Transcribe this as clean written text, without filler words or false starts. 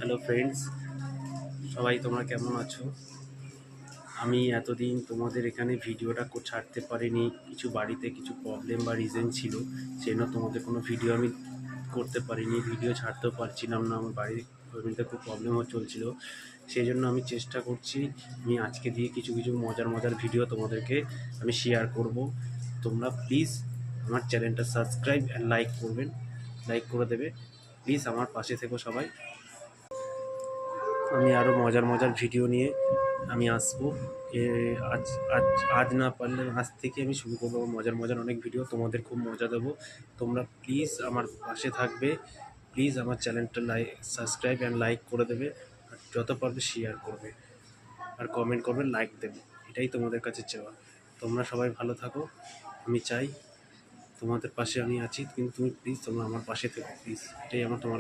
Hello friends, সবাই তোমরা কেমন আছো? আমি এতদিন তোমাদের এখানে ভিডিওটা ছাড়তে পারিনি, কিছু বাড়িতে কিছু প্রবলেম বা রিজন ছিল, সেই জন্য তোমাদের কোনো ভিডিও আমি করতে পারিনি, ভিডিও ছাড়তেও পারছিলাম না। আমার বাড়ির ফ্যামিলিতে খুব প্রবলেমও চলছিল, সেই জন্য আমি চেষ্টা করছি আমি আজকে দিয়ে কিছু কিছু মজার মজার ভিডিও তোমাদেরকে আমি শেয়ার করব। তোমরা প্লিজ আমার চ্যানেলটা সাবস্ক্রাইব অ্যান্ড লাইক করবেন, লাইক করে দেবে প্লিজ। আমার পাশে থেকো সবাই। আমি আরও মজার মজার ভিডিও নিয়ে আমি আসবো। আজ আজ আজ না পারলে আজ থেকে আমি শুরু করবো মজার মজার অনেক ভিডিও, তোমাদের খুব মজা দেবো। তোমরা প্লিজ আমার পাশে থাকবে, প্লিজ আমার চ্যানেলটা সাবস্ক্রাইব অ্যান্ড লাইক করে দেবে, আর যত পারবে শেয়ার করবে, আর কমেন্ট করবে, লাইক দেবে। এটাই তোমাদের কাছে চাওয়া। তোমরা সবাই ভালো থাকো, আমি চাই তোমাদের পাশে আমি আছি, কিন্তু তুমি প্লিজ তোমরা আমার পাশে থেকো প্লিজ, এটাই আমার তোমার